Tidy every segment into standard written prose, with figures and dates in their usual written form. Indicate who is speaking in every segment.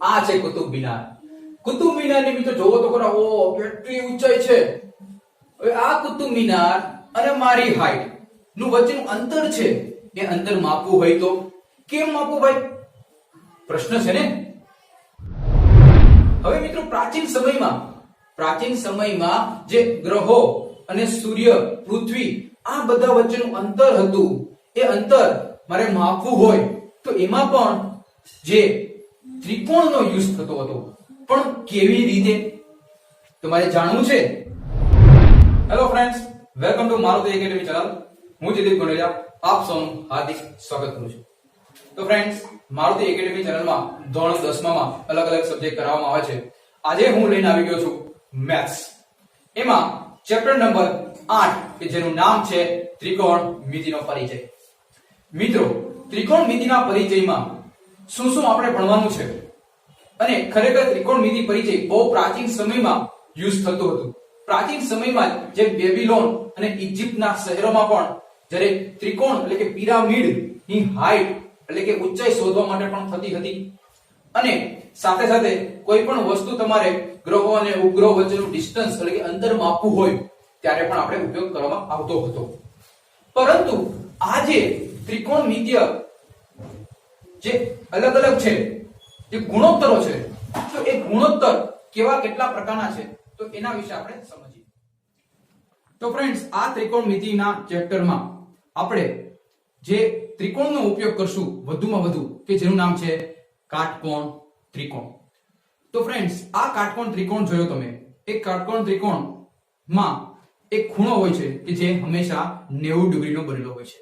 Speaker 1: આ છે કુતુબ મિનાર. કુતુબ મિનારની મિત્રો જોવો તો ખરા, ઓ કેટલી ઊંચાઈ છે. હવે આ કુતુબ મિનાર અને મારી હાઈટ નું વચ્ચેનું અંતર છે, એ અંતર માપવું હોય તો કેમ માપવું ભાઈ? પ્રશ્ન છે ને. હવે મિત્રો પ્રાચીન સમયમાં જે ગ્રહો અને સૂર્ય, પૃથ્વી આ બધા વચ્ચેનું અંતર હતું, એ અંતર મારે માપવું હોય તો એમાં પણ જે ત્રિકોણનો યુઝ થતો હતો. પણ કેવી રીતે તમારે જાણવું છે. Hello friends, welcome to Maruti academy channel. હું જયદીપ ગોંડલિયા આપ સૌનું હાર્દિક સ્વાગત કરું છું. તો ફ્રેન્ડ્સ, મારુતિ એકેડમી ચેનલમાં ધોરણ 10 માં અલગ અલગ સબ્જેક્ટ કરાવવામાં આવે છે. આજે હું લઈને આવી ગયો છું મેથ્સ. એમાં ચેપ્ટર નંબર 8 કે જેનું નામ છે ત્રિકોણમિતિનો પરિચય. મિત્રો, ત્રિકોણમિતિના પરિચયમાં શું શું આપણે ભણવાનું છે અને ખરેખર ત્રિકોણમિતિ પરિચય બહુ પ્રાચીન સમયમાં યુઝ થતું હતું. પ્રાચીન સમયમાં જે બેબીલોન અને ઇજિપ્તના શહેરોમાં પણ જ્યારે ત્રિકોણ એટલે કે પિરામિડ ની હાઈટ એટલે કે ઊંચાઈ શોધવા માટે પણ થતી હતી. અને સાથે સાથે કોઈ પણ વસ્તુ તમારે ગ્રહો અને ઉપગ્રહો વચ્ચેનું ડિસ્ટન્સ એટલે કે અંતર માપવું હોય ત્યારે પણ આપણે ઉપયોગ કરવામાં આવતો હતો. પરંતુ આજે ત્રિકોણમિતિય જે અલગ અલગ છે, જે ગુણોત્તરો છે, તો એ ગુણોત્તર કેવા કેટલા પ્રકારના છે તો એના વિશે આપણે સમજીએ. તો ફ્રેન્ડ્સ, આ ત્રિકોણમિતિના ચેપ્ટરમાં આપણે જે ત્રિકોણનો ઉપયોગ કરશું વધુમાં વધુ કે જેનું નામ છે કાટકોણ ત્રિકોણ. તો ફ્રેન્ડ્સ, આ કાટકોણ ત્રિકોણ જોયો તમે, એક કાટકોણ ત્રિકોણમાં એક ખૂણો હોય છે કે જે હંમેશા 90 ડિગ્રીનો બનેલો હોય છે,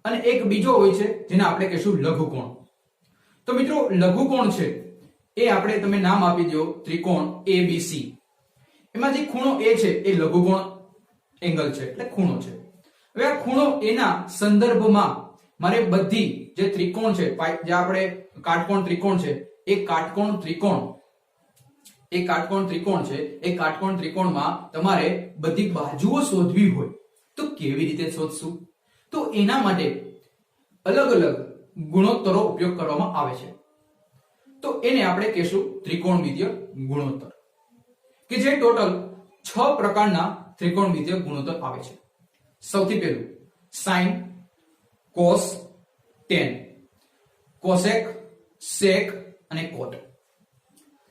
Speaker 1: અને એક બીજો હોય છે જેને આપણે કહીશું લઘુકોણ. તો મિત્રો, લઘુકોણ છે એ આપણે તમે નામ આપી દો ત્રિકોણ ABC. એમાં જે ખૂણો A છે એ લઘુકોણ એંગલ છે એટલે ખૂણો છે. હવે આ ખૂણો એના સંદર્ભમાં મારે બધી જે ત્રિકોણ છે, જે આપણે કાટકોણ ત્રિકોણ છે, એ કાટકોણ ત્રિકોણમાં તમારે બધી બાજુઓ શોધવી હોય તો કેવી રીતે શોધશું? તો એના માટે અલગ અલગ ગુણોત્તરો ઉપયોગ કરવામાં આવે છે. તો એને આપણે કહીશું ત્રિકોણમિતિય ગુણોત્તર, કે જે ટોટલ 6 પ્રકારના ત્રિકોણમિતિય ગુણોત્તર આવે છે. સૌથી પહેલું sin, cos, tan, cosec, sec અને cot.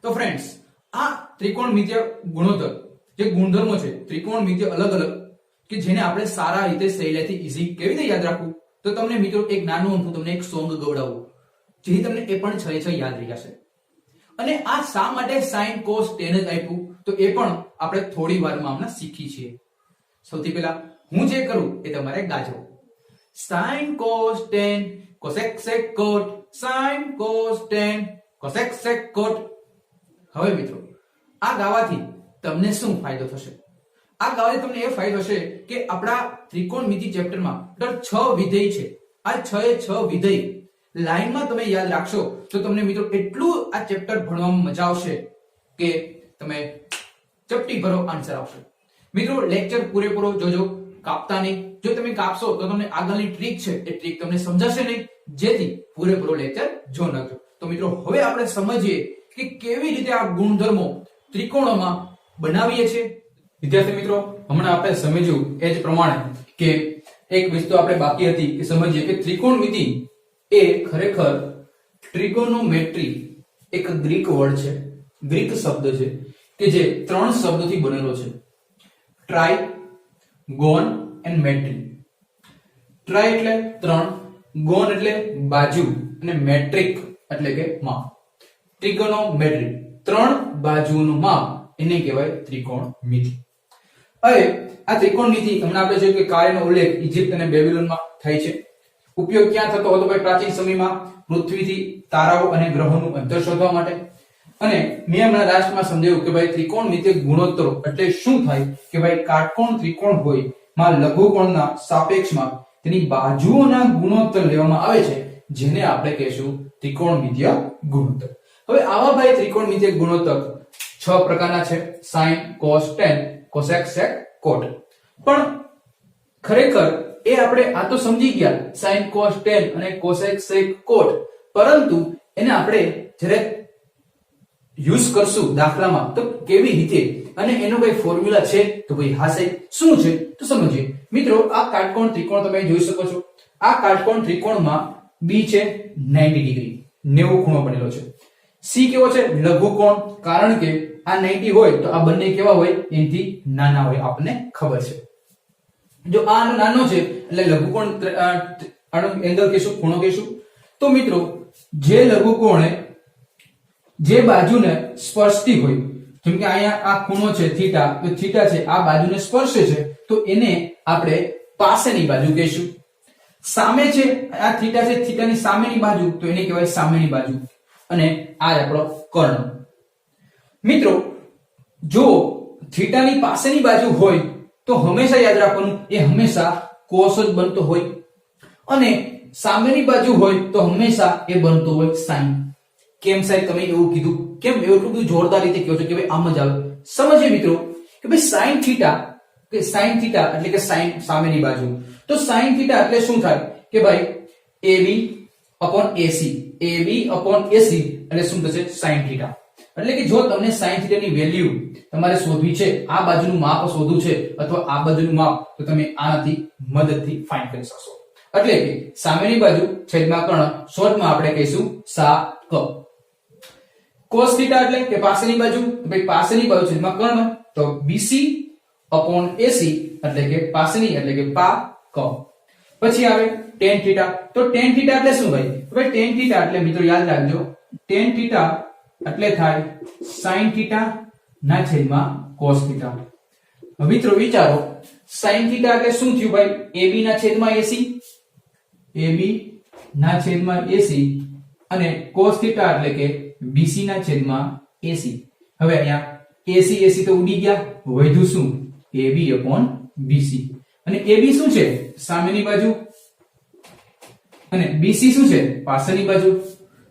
Speaker 1: તો ફ્રેન્ડ્સ, આ ત્રિકોણમિતિય ગુણોત્તર જે ગુણધર્મો છે ત્રિકોણમિતિય અલગ અલગ, કે જેને આપણે સારા રીતે સહેલાઈથી ઈઝી કેવી રીતે યાદ રાખવું, તો તમને મિત્રો એક નાનું હું તમને એક સોંગ ગવડાવું જેથી તમને એ પણ 6 યાદ રહી જશે. અને આ શા માટે sin, cos, tan જ આપ્યું તો એ પણ આપણે થોડી વારમાં હમણાં શીખી છીએ. સૌથી પહેલા હું જે કરું એ તમારે ગાજો. sin, cos, tan, cosec, sec, cot, sin, cos, tan, cosec, sec, cot. હવે મિત્રો, આ ગાવાથી તમને શું ફાયદો થશે? આ ગાવાથી તમને એ ફાયદો થશે કે આપણા ત્રિકોણમિતિ ચેપ્ટરમાં ટોટલ 6 વિધેય છે. આ 6 વિધેય લાઈનમાં તમે યાદ રાખશો તો તમને મિત્રો એટલું આ ચેપ્ટર ભણવામાં મજા આવશે કે તમે ચપટી ભરો આન્સર આવશે. મિત્રો, લેક્ચર પૂરેપૂરો જોજો, કાપતા નહીં. જો તમે કાપશો તો તમને આગળની ટ્રીક છે એ ટ્રીક તમને સમજાશે નહીં, જેથી પૂરેપૂરો લેક્ચર જો નાખજો. તો મિત્રો, હવે આપણે સમજીએ કે કેવી રીતે આ ગુણધર્મો ત્રિકોણોમાં બનાવીએ છીએ. વિદ્યાર્થી મિત્રો, હમણાં આપણે સમજ્યું એ જ પ્રમાણે કે એક વસ્તુ આપણે બાકી હતી કે સમજીએ કે ત્રિકોણમિતિ એ ખરેખર ટ્રિગોનોમેટ્રી એક ગ્રીક વર્ડ છે, ગ્રીક શબ્દ છે કે જે 3 શબ્દોથી બનેલો છે. Tri, gon and metry. Tri એટલે 3, ગોન એટલે બાજુ અને મેટ્રિક એટલે કે માપ. ટ્રિગોનોમેટ્રી 3 બાજુનું માપ, એને કહેવાય ત્રિકોણમિતિ. હવે આ ત્રિકોણમિતિ હમણાં આપણે જોયું કે કાર્યનો ઉલ્લેખ ઇજિપ્ત અને બેબીલોનમાં થાય છે. ઉપયોગ ક્યાં થતો હતો ભાઈ? પ્રાચીન સમયમાં પૃથ્વીથી તારાઓ અને ગ્રહોનું અંતર શોધવા માટે. અને મેં હમણાં લાસ્ટમાં સમજાવ્યું કે ભાઈ ત્રિકોણમિતિય ગુણોત્તરો એટલે શું થાય કે ભાઈ કાટકોણ ત્રિકોણ હોય માં લઘુકોણના સાપેક્ષમાં તેની બાજુઓના ગુણોત્તર લેવામાં આવે છે, જેને આપણે કહીશું ત્રિકોણમિતિય ગુણોત્તર. હવે આવા ભાઈ ત્રિકોણમિતિય ગુણોત્તર 6 પ્રકારના છે: sin, cos, tan, cosec, sec, cot. પણ ખરેખર એ આપણે આ તો સમજી ગયા sin, cos, tan અને cosec, sec, cot, પરંતુ એને આપણે જ્યારે યુઝ કરશું દાખલામાં તો કેવી રીતે અને એનો કઈ ફોર્મ્યુલા છે તો ભાઈ હા સાહેબ શું છે તો સમજીએ મિત્રો આ કાટકોણ ત્રિકોણ તમે જોઈ શકો છો આ કાટકોણ ત્રિકોણમાં b છે 90 ડિગ્રી 90 ખૂણો બનેલો છે c કેવો છે લઘુકોણ કારણ કે આ 90 હોય તો આ બંને કેવા હોય એનાથી નાના હોય આપણને ખબર છે જો આ નાનો છે એટલે લઘુકોણ આનો એંગલ કહેશું ખૂણો કહેશું તો મિત્રો જે લઘુકોણે જે બાજુને સ્પર્શતી હોય જેમ કે અહીંયા આ ખૂણો છે થીટા તો થીટા છે આ બાજુને સ્પર્શે છે તો એને આપણે પાસેની બાજુ કહીશું સામે છે આ થીટા છે થીટાની સામેની બાજુ તો એને કહેવાય સામેની બાજુ અને આ આપણો કર્ણ મિત્રો જો થીટાની પાસેની બાજુ હોય તો હંમેશા યાદ રાખવાનું એ હંમેશા કોસ જ બનતો હોય અને સામેની બાજુ હોય તો હંમેશા એ બનતો હોય સાઈન કેમ સાહેબ તમે એવું કીધું કેમ એટલું બધું જોરદાર રીતે કહો છો કે ભાઈ આમ જ આવે સમજીએ મિત્રો કે ભાઈ સાઈન થીટા એટલે કે સાઈન સામેની બાજુ તો સાઈન થીટા એટલે શું થાય કે ભાઈ AB/AC એટલે શું થશે સાઈન થીટા એટલે કે જો તમને સાઈન થીટા ની વેલ્યુ તમારે શોધવી છે આ બાજુનું માપ શોધવું છે અથવા આ બાજુનું માપ તો તમે આનાથી મદદથી ફાઇન્ડ કરી શકશો એટલે કે સામેની બાજુ છેદમાં કર્ણ શોર્ટમાં આપણે કહીશું સાક cos થીટા એટલે કે પાસેની બાજુ ભાઈ પાસેની બાજુ છેદમાં કર્ણ તો BC/AC એટલે કે પાસેની એટલે કે પા ક પછી આવે tan થીટા તો tan થીટા એટલે શું ભાઈ tan થીટા એટલે મિત્રો યાદ રાખજો tan થીટા એટલે થાય sin થીટા ના છેદમાં cos થીટા હવે મિત્રો વિચારો sin થીટા એટલે શું થયું ભાઈ AB ના છેદમાં AC અને cos થીટા એટલે કે BC ના છેદમાં AC હવે અહીંયા AC તો ઉડી ગયા વધ્યું શું AB/BC અને AB શું છે સામેની બાજુ અને BC શું છે પાછળની બાજુ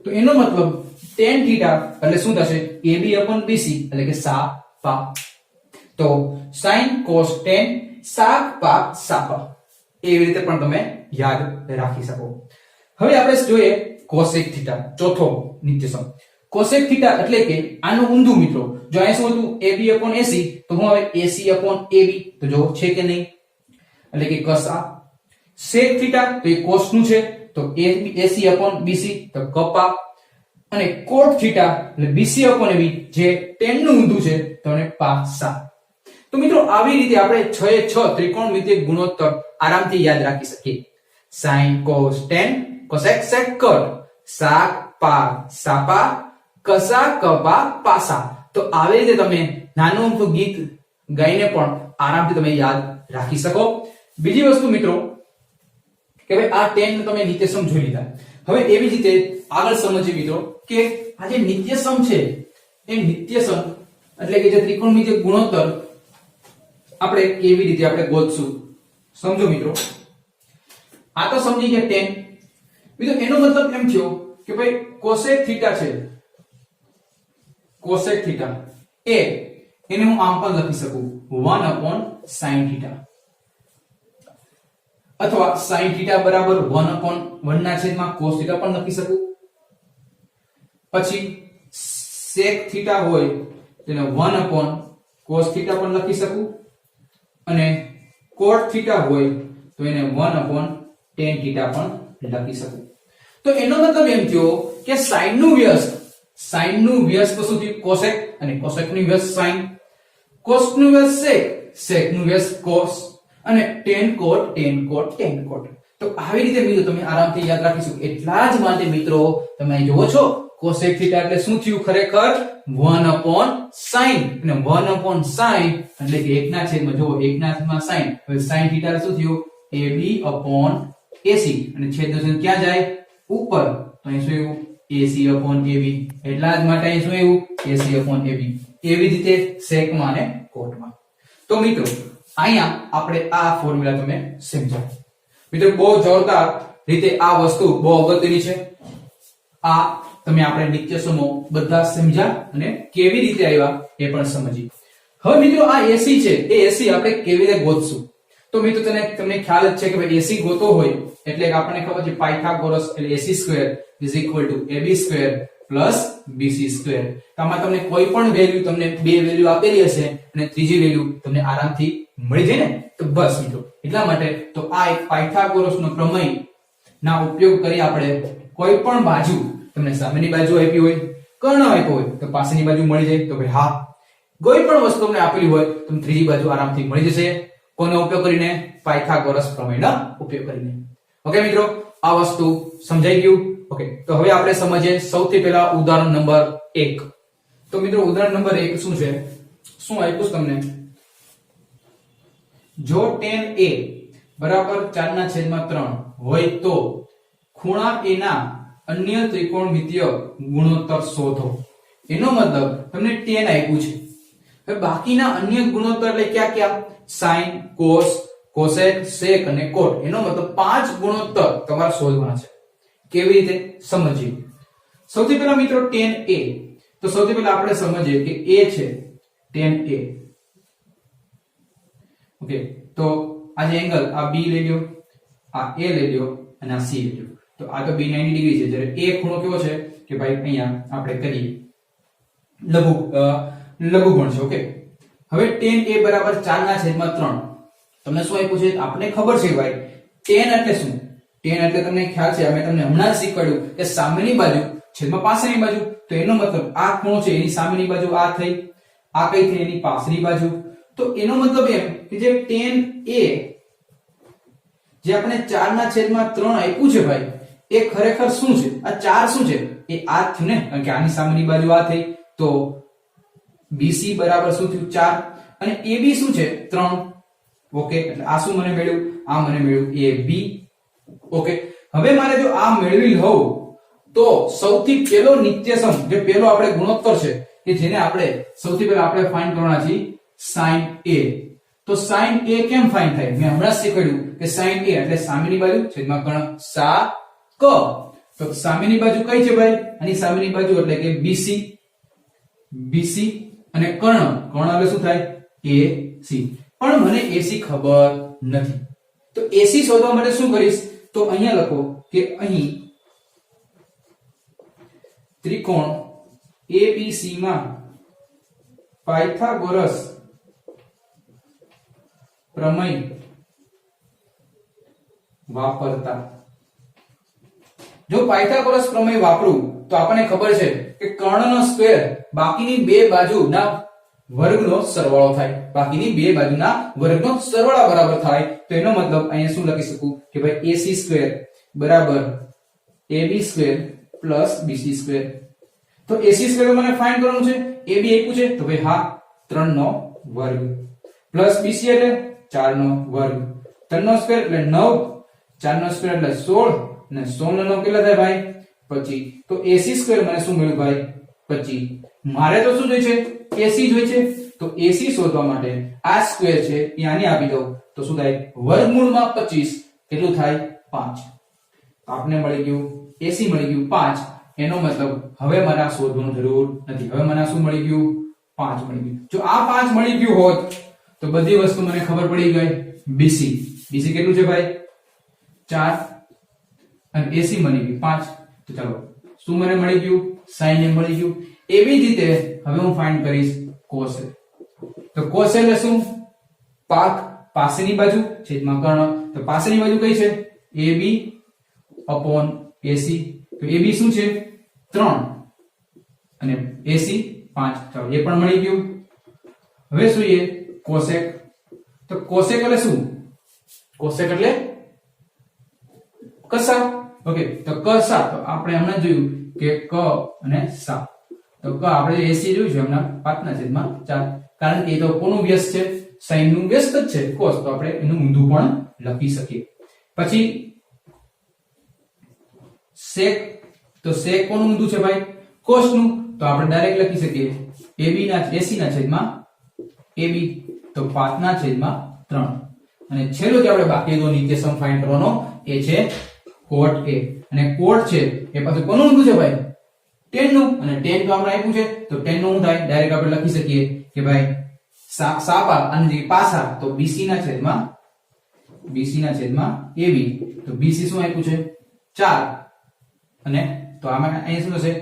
Speaker 1: તો એનો મતલબ tan થીટા એટલે શું થશે AB/BC એટલે કે સા પા તો sin cos tan સાક પા સાપા એવી રીતે પણ તમે યાદ રાખી શકો હવે આપણે જોઈએ cosec થીટા ચોથો નિત્યસમ cosec થીટા એટલે કે આનું ઊંધું મિત્રો જો અહીં શું હતું AB/AC તો હું હવે AC/AB તો જો છે કે નહીં એટલે કે કસા sec થીટા તો એ cos નું છે તો AC/BC તો કપા અને cot થીટા એટલે BC/AB જે tan નું ઊંધું છે તો એને પાસા તો મિત્રો આવી રીતે આપણે 6 એ 6 ત્રિકોણમિતિય ગુણોત્તર આરામથી યાદ રાખી શકીએ sin cos tan cosec sec cot સાક પા સાપા કસા કપા પાસા તો આવી રીતે તમે નાનું અમથું ગીત ગાઈને પણ આરામથી તમે યાદ રાખી શકો બીજી વસ્તુ મિત્રો કે ભાઈ આ 10 ને તમે નિત્યસમ જોઈ લીધા હવે એવી જ રીતે આગળ સમજીએ મિત્રો કે આ જે નિત્યસમ છે એ નિત્યસમ એટલે કે જે ત્રિકોણમિતિય ગુણોત્તર આપણે કેવી રીતે આપણે ગોતશું સમજો મિત્રો આ તો સમજી ગયા 10 મિત્રો એનો મતલબ એમ થયો કે ભાઈ cosec થીટા છે cosec થીટા એને હું આમ પણ લખી શકું 1/sin થીટા અથવા sin થીટા બરાબર 1/1 ના છેદમાં cos થીટા પણ લખી શકું પછી sec થીટા હોય તેને 1/cos થીટા પણ લખી શકું અને cot થીટા હોય તો એને 1/tan થીટા પણ લખી શકું તો એનો મતલબ એમ થયો કે sin નું વ્યસ્ત તો શું થયું cosec અને cosec નું વ્યસ્ત sin cos નું વ્યસ્ત sec sec નું વ્યસ્ત cos અને tan cot તો આવી રીતે મિત્રો તમે આરામથી યાદ રાખીશું એટલા જ માટે મિત્રો તમે જોવો છો cosec થીટા એટલે શું થયું ખરેખર 1/sin અને 1/sin એટલે કે 1 ના છેદમાં જો 1 ના છેદમાં sin હવે sin થીટા શું થયું AB/AC અને છેદનો ચિહ્ન ક્યાં જાય ઉપર તો અહીં શું આવ્યું AC/AB એટલા જ માટે અહીં શું આવ્યું AC/AB એવી રીતે sec માં અને cot માં તો મિત્રો અહીંયા આપણે આ ફોર્મ્યુલા તમે સમજાવો મિત્રો બહુ જોરદાર રીતે આ વસ્તુ બહુ અગત્યની છે આ તમે આપણે નિત્યસમો બધા સમજ્યા અને કેવી રીતે આવ્યા એ પણ સમજી હવે મિત્રો આ AC છે એ AC આપણે કેવી રીતે ગોતશું તો મિત્રો તમને ખ્યાલ જ છે કે ભાઈ AC ગોતો હોય એટલે આપણને ખબર છે પાયથાગોરસ એટલે AC² = AB² + plus BC square. આમાં તમને કોઈ પણ વેલ્યુ, તમને બે વેલ્યુ આપેલી હશે અને ત્રીજી વેલ્યુ તમને આરામથી મળી જાય ને, તો બસ મિત્રો એટલા માટે તો આ એક પાયથાગોરસનો પ્રમેય ના ઉપયોગ કરી આપણે કોઈ પણ બાજુ, તમને સામેની બાજુ આપી હોય, કર્ણ આપ્યો હોય તો પાછળની બાજુ મળી જાય, તો ભાઈ હા, કોઈ પણ વસ્તુ તમને આપેલી હોય તો ત્રીજી બાજુ આરામથી મળી જશે. કોનો ઉપયોગ કરીને? પાયથાગોરસ પ્રમેયનો ઉપયોગ કરીને. ઓકે મિત્રો, આ વસ્તુ સમજાઈ ગયું. ઓકે, તો હવે આપણે સમજીએ સૌથી પહેલા ઉદાહરણ નંબર 1. તો મિત્રો ઉદાહરણ નંબર 1 શું છે? શું આપ્યું છે તમને? જો tan a બરાબર 4/3 હોય તો ખૂણા a ના અન્ય ત્રિકોણમિતીય ગુણોત્તર શોધો. એનો મતલબ તમને tan આપ્યું છે, હવે બાકીના અન્ય ગુણોત્તર એટલે ક્યાં ક્યાં? sin, cos, cosec, sec અને cot. એનો મતલબ 5 ગુણોત્તર તમારે શોધવાના છે. કેવી રીતે સમજીએ? સૌથી પહેલા મિત્રો tan a, તો સૌથી પહેલા આપણે સમજીએ કે a છે tan a. ઓકે, તો આ જે એંગલ, આ b લઈ લ્યો, આ a લઈ લ્યો અને આ c લઈ લ્યો. તો આ તો b 90 ડિગ્રી છે, જ્યારે a ખૂણો કેવો છે કે ભાઈ અહીંયા આપણે કરીએ લઘુકોણ છે. ઓકે, હવે tan a બરાબર 4/3. તમને શું આપ્યું છે? આપણે ખબર છે ભાઈ tan એટલે શું? tan એટલે તમને ખ્યાલ છે, મેં તમને હમણાં જ શીખવાડ્યું કે સામેની બાજુ છેદમાં પાછળની બાજુ. તો એનો મતલબ આ ખૂણો છે એની સામેની બાજુ આ થઈ, આ કઈ થઈ? એની પાછળની બાજુ. તો એનો મતલબ એમ કે જે tan a જે આપણે 4/3 આપ્યું છે ભાઈ, એ ખરેખર શું છે? આ 4 શું છે? એ આ થયું ને, કારણ કે આની સામેની બાજુ આ થઈ. તો BC બરાબર શું થયું? 4. અને AB શું છે? 3. ઓકે, એટલે આ શું મને મળ્યું? આ મને મળ્યું AB. ઓકે, હવે મારે જો આ મેળવી લઉં તો સૌથી પહેલો નિત્યસમ, જે પહેલો આપણે ગુણોત્તર છે કે જેને આપણે સૌથી પહેલા આપણે ફાઇન્ડ કરવાના છે sin a. તો sin a કેમ ફાઇન્ડ થાય? મેં હમણાં શીખવાડ્યું કે sin a એટલે સામેની બાજુ છેદમાં કર્ણ સા ક. તો સામેની બાજુ કઈ છે ભાઈ? આની સામેની બાજુ એટલે કે BC. BC અને કર્ણ એટલે શું થાય? AC. પણ મને AC ખબર નથી, તો AC શોધવા માટે શું કરીશ? તો અહીંયા લખો કે અહીં ત્રિકોણ ABC માં પાયથાગોરસ પ્રમેય વાપરતા. જો પાયથાગોરસ પ્રમેય વાપરું તો આપણને ખબર છે કે કર્ણનો સ્ક્વેર બાકીની બે બાજુના વર્ગનો સરવાળો થાય. બાકીની બે બાજુના વર્ગનો સરવાળા બરાબર થાય. તો એનો મતલબ અહીંયા શું લખી શકું કે ભાઈ AC સ્ક્વેર બરાબર AB square plus BC square. તો AC સ્ક્વેર મને ફાઇન્ડ કરવાનું છે. AB આપ્યું છે તો ભાઈ હા 3 નો વર્ગ પ્લસ BC એટલે 4 નો વર્ગ. 3 નો સ્ક્વેર એટલે 9, 4 નો સ્ક્વેર એટલે 16 અને 16 નો કેટલા થાય ભાઈ? 25. તો AC સ્ક્વેર મને શું મળ્યું ભાઈ? 25. મારે તો શું જોઈએ છે? AC જોઈએ છે. તો AC શોધવા માટે આ સ્ક્વેર છે એ આની આપી દઉં તો શું થાય? વર્ગમૂળમાં 25 કેટલું થાય? 5. આપને મળી ગયું AC મળી ગયું 5. એનો મતલબ હવે મને આ શોધવાની જરૂર નથી. હવે મને શું મળી ગયું? 5 મળી ગયું. જો આ 5 મળી ગયું હોત તો બધી વસ્તુ મને ખબર પડી ગઈ. BC કેટલું છે ભાઈ? 4 અને AC મળી ગયું 5. તો ચાલો શું મને મળી ગયું? sin એ મળી ગયું. એવી જ રીતે હવે હું ફાઇન્ડ કરીશ cos. તો cos એટલે શું? પાછળની બાજુ છેદમાં કર્ણ. તો પાછળની બાજુ કઈ છે? AB upon AC. તો AB શું છે? 3 અને AC 5. ચાલો એ પણ મળી ગયું. હવે શું એ cosec. તો cosec એટલે શું? cosec એટલે કસા. ઓકે, તો કસા તો આપણે હમણાં જોયું કે ક અને સા. તો ક આપણે AC જોયું છે હમણાં 5/4, કારણ કે એ તો કોનું વ્યસ્ત છે? sin નું વ્યસ્ત જ છે cos. તો આપણે એનું ઊંધું પણ લખી શકીએ. પછી sec. તો sec કોનું ઊંધું છે ભાઈ? cos નું. તો આપણે ડાયરેક્ટ લખી શકીએ AB ના AC ના છેદમાં AB. તો 5/3. અને છેલ્લો જે આપણે બાકીનો નિત્યસમ ફાઇન્ડ કરવાનો એ છે cot A. અને cot છે એ પાછું કોનું ઊંધું છે ભાઈ? tan નું. અને tan તો આપણે આપ્યું છે તો tan નું શું થાય? ડાયરેક્ટ આપણે લખી શકીએ કે ભાઈ સાપા અને જે પાસા તો BC ના છેદમાં AB. તો BC શું આપ્યું છે? 4. અને તો આમાં અહીંયા શું થશે?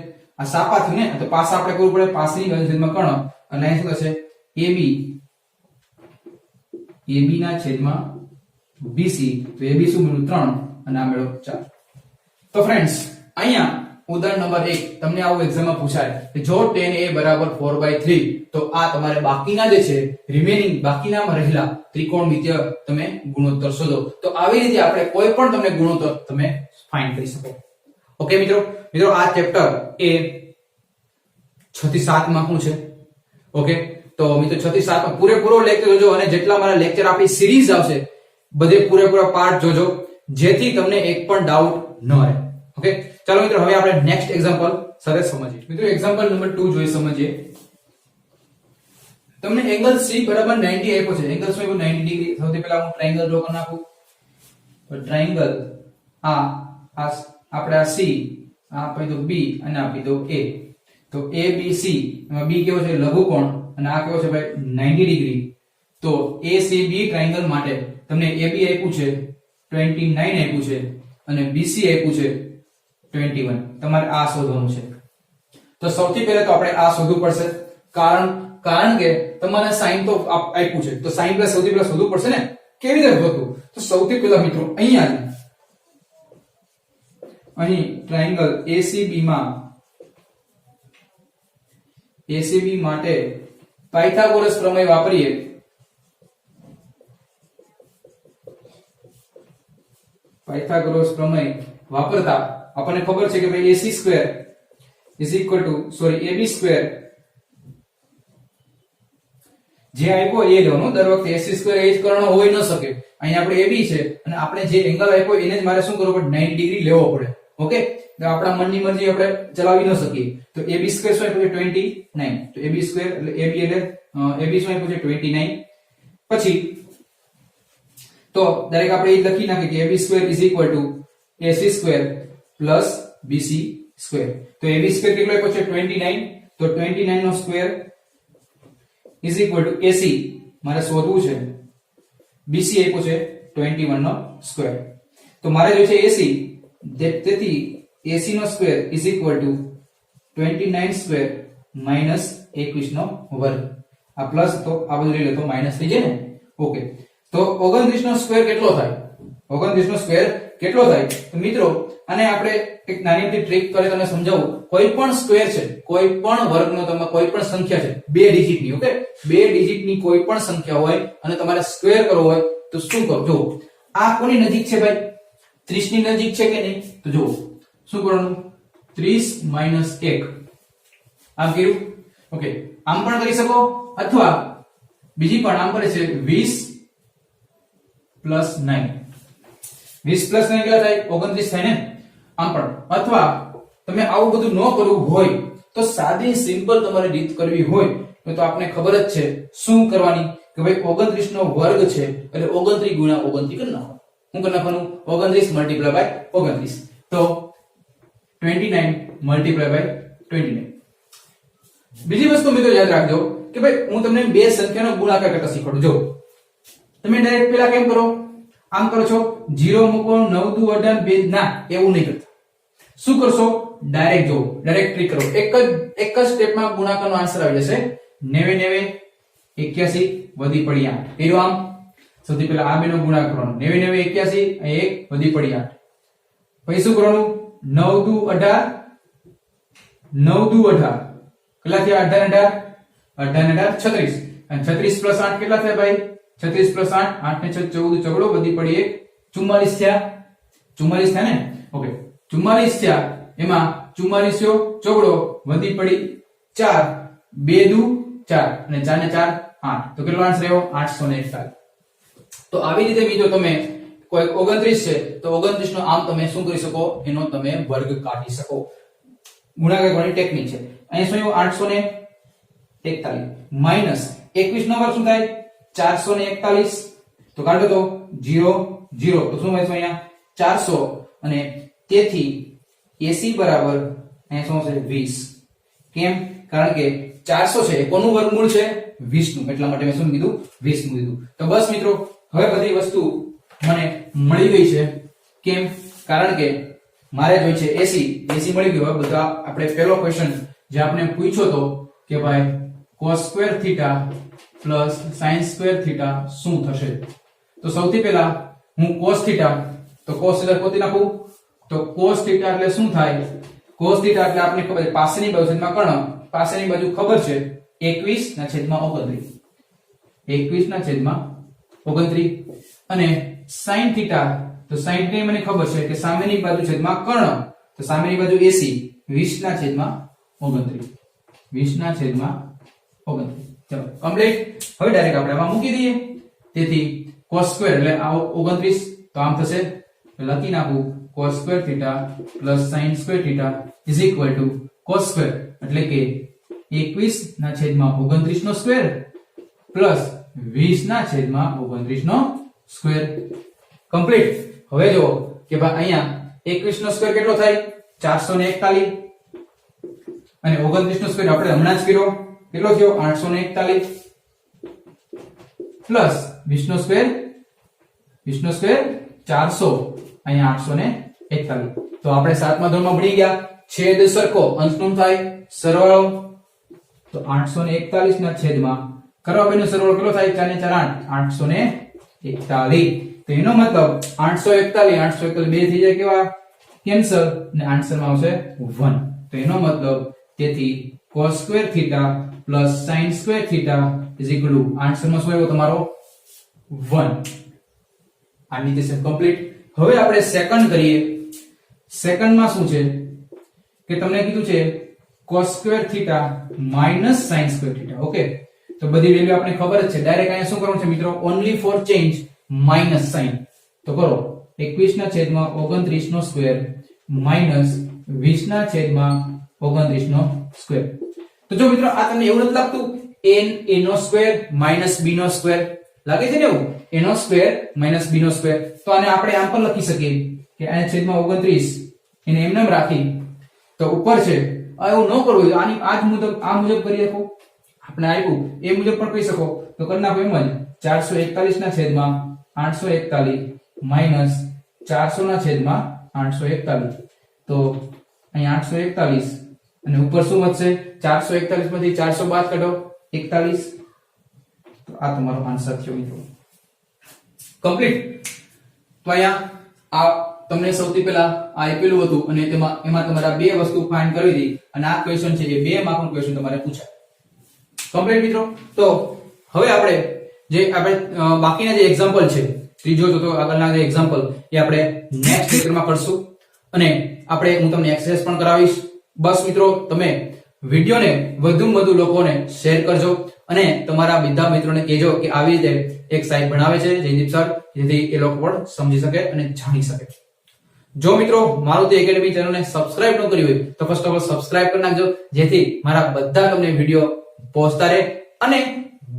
Speaker 1: આ સાપા થયું ને, તો પાસ આપણે કરવું પડે, પાસની છેદમાં કર્ણ, અને અહીં શું થશે AB ના છેદમાં BC, તો AB શું મળ્યું 3 અને આ મળ્યો 4. તો ફ્રેન્ડ્સ અહીંયા ઉદાહરણ નંબર 1 તમને આવું એક્ઝામમાં પૂછાય કે જો tan A બરાબર 4/3, તો આ તમારે બાકીના જે છે રિમેનિંગ બાકીનામાં રહેલા ત્રિકોણમિતિય તમે ગુણોત્તર શોધો. તો આવી રીતે આપણે કોઈ પણ તમને ગુણોત્તર તમે ફાઇન્ડ કરી શકો. ઓકે મિત્રો આ ચેપ્ટર એ 6 થી 7 માં શું છે. ઓકે, તો મિત્રો 6 થી 7 માં પૂરેપૂરો લેક્ચર જોજો, અને જેટલા મારા લેક્ચર આપણી સિરીઝ આવશે બધે પૂરેપૂરા પાર્ટ જોજો, જેથી તમને એક પણ ડાઉટ ન રહે. ઓકે, ચાલો મિત્રો હવે આપણે નેક્સ્ટ એક્ઝામ્પલ સાથે સમજીએ. મિત્રો એક્ઝામ્પલ નંબર 2 જોઈ સમજીએ. તમને એંગલ C બરાબર 90 આપ્યો છે. એંગલ શું આપ્યું? 90 ડિગ્રી. સૌથી પહેલા હું ટ્રાયેંગલ ડ્રો કરી નાખું. તો ટ્રાયેંગલ આ આપણે આ C, આ આપી દો B અને આપી દો A. તો ABC એમાં B કેવો છે? લઘુકોણ, અને આ કેવો છે ભાઈ? 90 ડિગ્રી. તો ACB ટ્રાયેંગલ માટે તમને AB આપ્યું છે 29 આપ્યું છે, અને BC આપ્યું છે 21. તમારે આ શોધવાનું છે. તો સૌથી પહેલા તો આપણે આ શોધવું પડશે, કારણ કે તમારે sin તો આપ્યું છે, તો sin પ્લસ સૌથી પહેલા શોધવું પડશે ને. કેવી રીતે શોધવું? તો સૌથી પહેલા મિત્રો અહીં ટ્રાયેંગલ ACB માટે પાયથાગોરસ પ્રમેય વાપરીએ. પાયથાગોરસ પ્રમેય વાપરતા આપણને ખબર છે કે ભાઈ AB સ્ક્વેર જે આપ્યો એ લેવાનો. દર વખતે AC સ્ક્વેર એ જ કર્ણ હોઈ ન શકે. અહીં આપણે AB છે અને આપણે જે એંગલ આપ્યો એને જ મારે શું કરવું પડે? 90 ડિગ્રી લેવો પડે. ઓકે, તો આપણા મનની મરજી આપણે ચલાવી ન શકીએ. તો AB સ્ક્વેર શું આપ્યું છે? 29. તો AB સ્ક્વેર એટલે AB શું આપ્યું છે? 29. પછી તો દરેક આપણે એ લખી નાખીએ કે AB square AC square plus BC square. તો AB સ્ક્વેર કેટલો આપ્યો છે? 29. તો 29 નો સ્ક્વેર AC મારે શોધવું છે. BC આપ્યો છે 21 નો સ્ક્વેર. તો મારે જો છે AC, તેથી AC નો સ્ક્વેર 29 સ્ક્વેર માઈનસ 21 નો વર્ગ. આ પ્લસ તો આ બધું લઈ લો તો માઈનસ થઈ જાય ને. ઓકે, તો 29 નો સ્ક્વેર કેટલો થાય? 29 નો સ્ક્વેર કેટલો થાય? તો મિત્રો આને આપણે એક નાની એવી ટ્રીક કરી તમને સમજાવું. કોઈ પણ સ્ક્વેર છે, કોઈ પણ વર્ગનો તમે કોઈ પણ સંખ્યા છે 2 ડિજિટની. ઓકે, 2 ડિજિટની કોઈ પણ સંખ્યા હોય અને તમારે સ્ક્વેર કરવો હોય તો શું કરો? જો આ કોની નજીક છે ભાઈ? 30 ની નજીક છે કે નહીં? તો જો શું કરવાનું? 30 - 1 આમ કર્યું. ઓકે, આમ પણ કરી શકો, અથવા બીજી પણ આમ કરે છે 20 + 9. 20 + 9 કેટલા થાય? 29 થાય ને. આમ પણ, અથવા તમે આવું બધું ન કરવું હોય તો સાદી સિમ્પલ તમારે રીત કરવી હોય તો આપને ખબર જ છે શું કરવાની કે ભાઈ 29 નો વર્ગ છે એટલે 29 * 29 કરી નાખો. શું કરી નાખવાનું? 29 × 29. તો 29 × 29. બીજી વસ્તુ મિત્રો યાદ રાખજો કે ભાઈ હું તમને બે સંખ્યાનો ગુણાકાર કરતા શીખવાડું. જો તમે ડાયરેક્ટ પેલા કેમ કરો? આમ કરો છો 0 મૂકો 9 × 18 2. ના, એવું નહીં કરતા. શું કરશો? ડાયરેક્ટ જો ડાયરેક્ટ ટ્રીક કરો. એક જ સ્ટેપમાં ગુણાકારનો આન્સર આવી જશે. 90 × 81 વધી પડી 8. કર્યો આમ. સૌથી પહેલા આ બેનો ગુણાકાર કરવાનો. 90 × 81 1 વધી પડી 8. પછી શું કરવાનું? 9 × 18 કેટલા થયા? 18 × 36. અને 36 + 8 કેટલા થયા ભાઈ? 36 + 8 8 ને 6 14 ચોગડો વધી પડી 1 44 થયા. 44 થયા ને. ઓકે, 44 થયા. એમાં 44 ચોગડો વધી પડી 4 2 દુ 4 અને 4 ને 4 8. તો કેટલો આન્સર આવ્યો? 841. તો આવી રીતે મિત્રો તમે કોઈ 29 છે તો 29 નો આમ તમે શું કરી શકો? એનો તમે વર્ગ કાઢી શકો. ગુણાકાર કરવાની ટેકનિક છે. અહીં શું આવ્યું? 841 માઈનસ 21 નો વર્ગ શું થાય? 441. તો કાઢો તો 0 0. તો શું મળશે અહીંયા? 400. અને તેથી AC બરાબર અહીંયા શું હશે? 20. કેમ? કારણ કે 400 છે એ કોનું વર્ગમૂળ છે? 20 નું. એટલા માટે મેં શું કીધું? 20 નું કીધું. તો બસ મિત્રો હવે બધી વસ્તુ મને મળી ગઈ છે. કેમ? કારણ કે મારે જોઈ છે એસી મળી ગયું. હવે બધા આપણે પહેલો ક્વેશ્ચન જે આપણે પૂછ્યો તો કે ભાઈ cos square theta plus sin square theta શું થશે? તો સૌથી પહેલા હું cos થીટા તો cos થીટા ગોતી નાખું. તો cos થીટા એટલે શું થાય? cos થીટા એટલે આપણને ખબર છે પાસેની બાજુ છેદમાં કર્ણ, પાસેની બાજુ ખબર છે 21/29, 21/29 અને sin થીટા તો sin ની મને ખબર છે કે સામેની બાજુ છેદમાં કર્ણ, તો સામેની બાજુ 80 20/29, 20/29. ચલો કમ્પ્લીટ. હવે ડાયરેક્ટ આપણે આમાં મૂકી દઈએ. તેથી cos સ્ક્વેર એટલે આ 29 તો આમ થશે, લખી નાખું cos square theta plus sin square theta is equal two cos square એટલે કે 21/29 નો સ્ક્વેર પ્લસ 20/29 નો સ્ક્વેર. કમ્પ્લીટ. હવે જો કે ભાઈ અહીંયા 21 નો સ્ક્વેર કેટલો થાય? 441 અને 29 નો સ્ક્વેર આપણે હમણાં જ કર્યો, કેટલો થયો? 841 પ્લસ 20 નો સ્ક્વેર 400, અહીંયા 841. તો આપણે 7મા ધોરણમાં ભણી ગયા છેદ સરખો અંશનું થાય સરવાળો. તો 841 ના છેદમાં કરવા બેનો સરવાળો કેટલો થાય? 4 ને 4 841. તો એનો મતલબ 841 બે થઈ જાય કેવા? કેન્સલ, અને આન્સરમાં આવશે 1. તો એનો મતલબ તેથી cos square theta plus sin square theta is equal to આન્સરમાં શું આવ્યો તમારો? 1. આ રીતે છે કમ્પ્લીટ. હવે આપણે સેકન્ડ કરીએ. સેકન્ડમાં શું છે કે તમને કીધું છે cos square theta minus sin square theta. Okay, તો બધી વેલ્યુ આપણે ખબર જ છે. ડાયરેક્ટ અહીંયા શું કરવાનું છે મિત્રો? Only for change minus sign. તો કરો 21/29 નો સ્ક્વેર માઈનસ 20/29 નો સ્ક્વેર. તો જો મિત્રો આ તમને એવું નથી લાગતું a નો સ્ક્વેર માઈનસ b નો સ્ક્વેર લાગે છે ને? એવું a નો સ્ક્વેર માઈનસ b નો સ્ક્વેર. તો આને આપણે આમ પણ લખી શકીએ કે આ છેદમાં 29 એને એમને રાખી તો ઉપર છે. એવું ન કરવું જોઈએ. આની આ મુજબ કરી શકો. આપણે આવ્યું એ મુજબ પણ કહી શકો. તો કરી નાખો એમ જ 441 ના છેદમાં 841 માઈનસ 400/841. તો અહીં 841 અને ઉપર શું વધશે? 441 માંથી 400 બાદ કાઢો 41. તો આ તમારો આન્સર થયો મિત્રો. કમ્પ્લીટ. તો અહીંયા આ તમને સૌથી પહેલા આ આપેલું હતું અને એમાં તમારા બે વસ્તુ ફાઇન્ડ કરવી હતી અને આ ક્વેશ્ચન છે એ 2 માર્કનો ક્વેશ્ચન તમારે પૂછાય. કમ્પ્લીટ મિત્રો. તો હવે આપણે બાકીના જે એક્ઝામ્પલ છે, ત્રીજો તો આગળના જે એક્ઝામ્પલ એ આપણે નેક્સ્ટ લેક્ચરમાં કરશું અને હું તમને એક્સરસાઇઝ પણ કરાવીશ. બસ મિત્રો તમે વિડિયોને વધુમાં વધુ લોકોને શેર કરજો અને તમારા બધા મિત્રોને કહેજો કે આવી રીતે એક સાઇટ બનાવે છે જયદીપ સર, જેથી એ લોકો પણ સમજી શકે અને જાણી શકે. જો મિત્રો મારું તે એકેડમી ચેનલને સબસ્ક્રાઇબ ન કરી હોય તો ફર્સ્ટ ઓફ ઓલ સબસ્ક્રાઇબ કરી નાખજો, જેથી મારા બધા તમને વિડિયો પહોંચતા રહે અને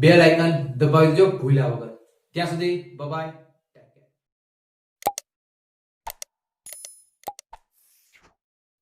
Speaker 1: બેલ આઇકન દબાવી દેજો ભૂલ્યા વગર. ત્યાં સુધી બાય બાય.